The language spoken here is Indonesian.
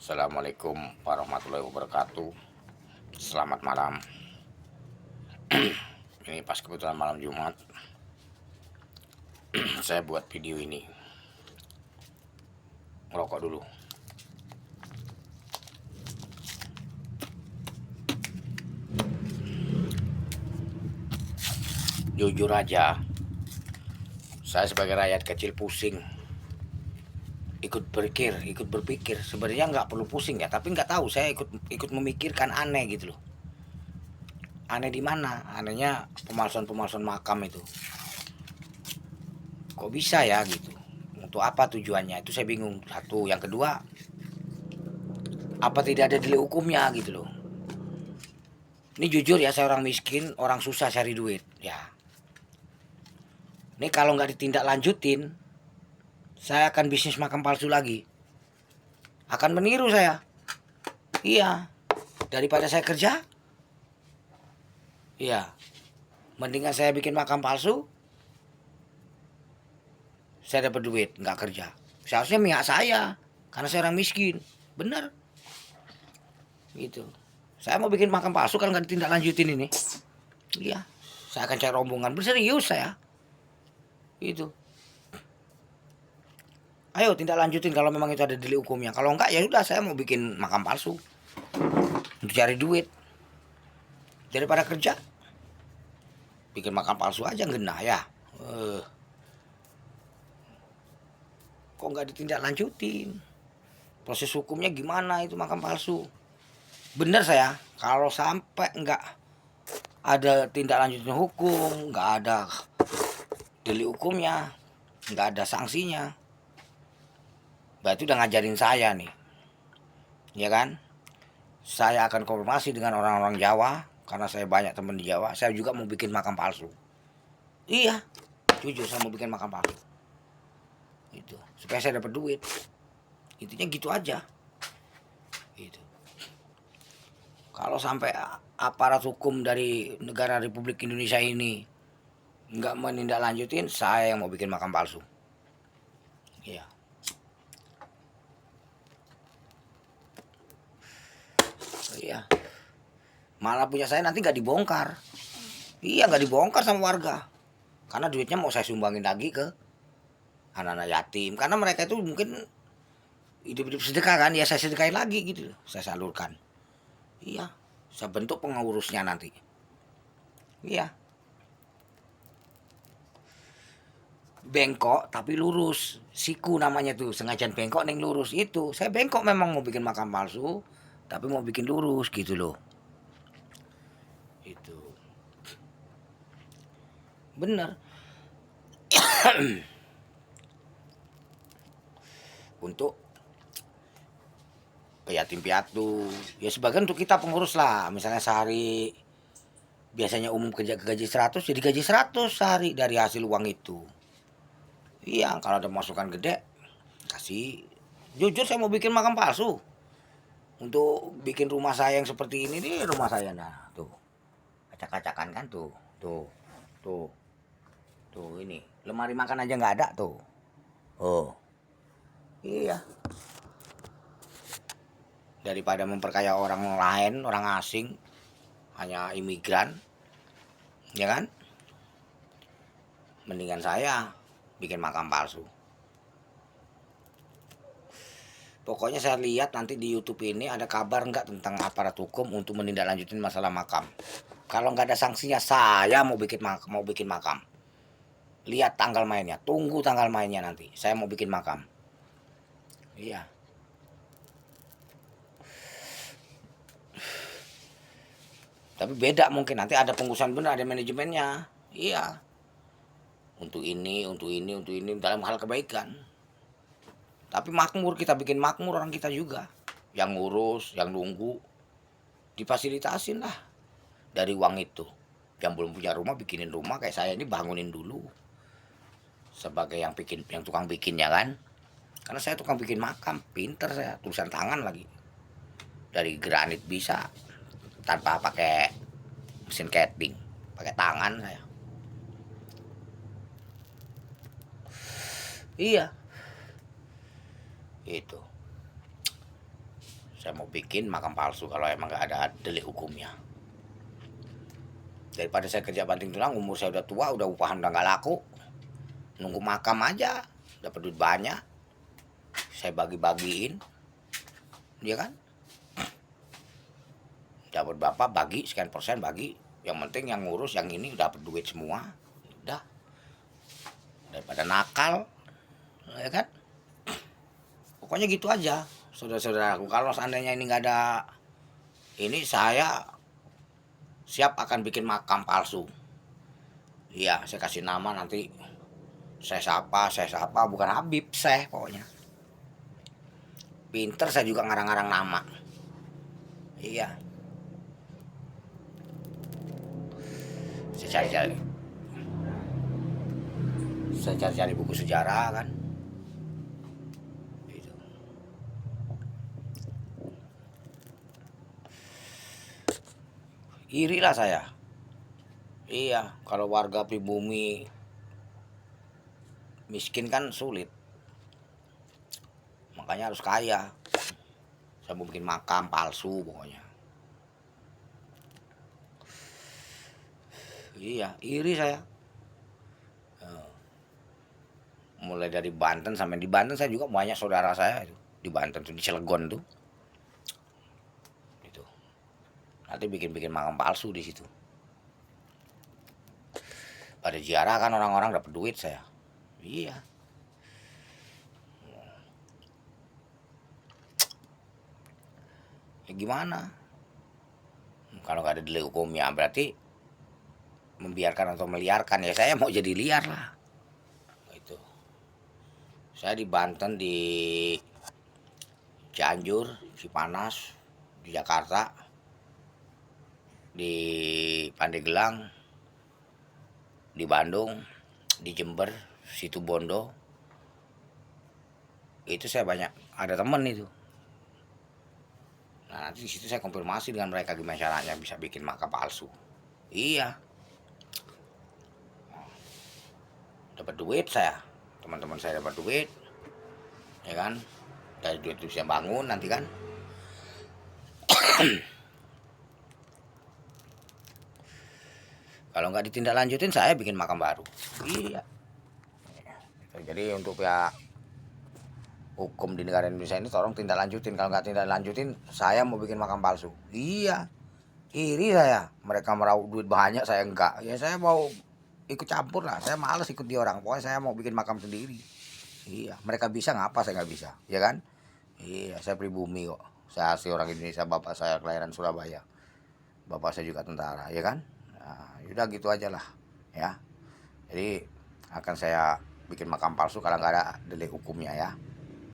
Assalamualaikum warahmatullahi wabarakatuh. Selamat malam. Ini pas kebetulan malam Jumat. Saya buat video ini. Ngerokok dulu. Jujur aja, saya sebagai rakyat kecil pusing. Ikut berpikir. Sebenarnya nggak perlu pusing ya, tapi nggak tahu, saya ikut memikirkan, aneh gitu loh. Aneh di mana? Anehnya pemalsuan makam itu. Kok bisa ya gitu? Untuk apa tujuannya? Itu saya bingung. Satu, yang kedua, apa tidak ada delik hukumnya gitu loh. Ini jujur ya, saya orang miskin, orang susah cari duit ya. Ini kalau nggak ditindak lanjutin, saya akan bisnis makam palsu lagi. Akan meniru saya. Iya, daripada saya kerja, iya, mendingan saya bikin makam palsu, saya dapat duit, nggak kerja. Seharusnya pihak saya, karena saya orang miskin. Bener, gitu. Saya mau bikin makam palsu kalau nggak ditindak lanjutin ini. Iya, saya akan cari rombongan, berserius saya. Itu. Ayo tindak lanjutin kalau memang itu ada delik hukumnya. Kalau enggak ya udah, saya mau bikin makam palsu untuk cari duit. Daripada kerja, bikin makam palsu aja ngena ya. Kok nggak ditindak lanjutin? Proses hukumnya gimana itu makam palsu? Bener saya, kalau sampai nggak ada tindak lanjutin hukum, nggak ada delik hukumnya, nggak ada sanksinya, berarti udah ngajarin saya nih, ya kan? Saya akan konfirmasi dengan orang-orang Jawa, karena saya banyak teman di Jawa. Saya juga mau bikin makam palsu. Iya, jujur saya mau bikin makam palsu. Itu supaya saya dapat duit. Intinya gitu aja. Itu. Kalau sampai aparat hukum dari negara Republik Indonesia ini nggak menindaklanjutin, saya yang mau bikin makam palsu. Iya. Iya. Malah punya saya nanti nggak dibongkar. Iya, nggak dibongkar sama warga. Karena duitnya mau saya sumbangin lagi ke anak-anak yatim. Karena mereka itu mungkin hidup-hidup sedekah kan, ya saya sedekahin lagi gitu. Saya salurkan. Iya, saya bentuk pengurusnya nanti. Iya. Bengkok tapi lurus. Siku namanya tuh, sengajan bengkok neng lurus itu. Saya bengkok memang mau bikin makam palsu, tapi mau bikin lurus gitu loh. Itu. Bener. Untuk yatim piatu, ya sebagian untuk kita pengurus lah. Misalnya sehari biasanya umum kerja ke gaji 100, jadi gaji 100 sehari dari hasil uang itu. Iya, kalau ada masukan gede kasih. Jujur saya mau bikin makam palsu untuk bikin rumah saya yang seperti ini nih, rumah saya. Nah tuh, acak-acakan kan, tuh tuh tuh tuh, ini lemari makan aja nggak ada tuh. Oh iya, daripada memperkaya orang lain, orang asing, hanya imigran, ya kan, mendingan saya bikin makam palsu. Pokoknya saya lihat nanti di YouTube ini ada kabar nggak tentang aparat hukum untuk menindaklanjutin masalah makam. Kalau nggak ada sanksinya, saya mau bikin makam. Lihat tanggal mainnya, tunggu tanggal mainnya nanti. Saya mau bikin makam. Iya. Tapi beda mungkin nanti ada pengurusan benar, ada manajemennya. Iya. Untuk ini, dalam hal kebaikan. Tapi makmur, kita bikin makmur orang kita juga. Yang ngurus, yang nunggu, difasilitasin lah dari uang itu. Yang belum punya rumah bikinin rumah, kayak saya ini bangunin dulu. Sebagai yang tukang bikinnya kan. Karena saya tukang bikin makam, pinter saya, tulisan tangan lagi. Dari granit bisa, tanpa pakai mesin catting, pakai tangan saya. Iya. Itu. Saya mau bikin makam palsu kalau emang nggak ada delik hukumnya. Daripada saya kerja banting tulang, umur saya udah tua, udah upahan udah nggak laku, nunggu makam aja, dapat duit banyak, saya bagi-bagiin, dia kan, dapat berapa bagi sekian persen bagi, yang penting yang ngurus yang ini dapat duit semua, udah, daripada nakal, ya kan, pokoknya gitu aja, saudara-saudaraku. Kalau seandainya ini nggak ada ini, saya siap akan bikin makam palsu. Iya, saya kasih nama nanti, saya sapa, bukan Habib, saya pokoknya. Pinter saya juga ngarang-ngarang nama. Iya, saya cari-cari. Saya cari-cari buku sejarah kan. Gitu. Iri lah saya. Iya, kalau warga pribumi miskin kan sulit. Makanya harus kaya. Saya mau bikin makam palsu pokoknya. Iya, iri saya. Mulai dari Banten sampai di Banten saya juga banyak saudara saya itu. Di Banten tuh, di Cilegon tuh. Gitu. Nanti bikin-bikin makam palsu di situ. Pada ziarah kan orang-orang dapat duit saya. Iya. Ya gimana? Kalau nggak ada delik hukumnya berarti membiarkan atau meliarkan, ya saya mau jadi liar lah. Itu. Saya di Banten, di Cianjur, Cipanas, di Jakarta, di Pandeglang, di Bandung, di Jember, Situbondo. Itu saya banyak ada temen itu. Nah, nanti di situ saya konfirmasi dengan mereka gimana caranya bisa bikin makam palsu. Iya, dapat duit saya, teman-teman saya dapat duit, ya kan? Dari duit itu bisa bangun nanti kan. Kalau nggak ditindaklanjutin saya bikin makam baru. Iya. Jadi untuk pihak hukum di negara Indonesia ini tolong tindak lanjutin. Kalau nggak tindak lanjutin, saya mau bikin makam palsu. Iya, iri saya. Mereka meraup duit banyak, saya enggak. Ya saya mau ikut campur lah. Saya males ikut di orang. Pokoknya saya mau bikin makam sendiri. Iya, mereka bisa ngapa saya nggak bisa, ya kan? Iya, saya pribumi kok. Saya asli orang Indonesia, bapak saya kelahiran Surabaya. Bapak saya juga tentara, ya kan? Nah, yaudah gitu aja lah, ya. Jadi akan saya bikin makam palsu kalau nggak ada delik hukumnya ya.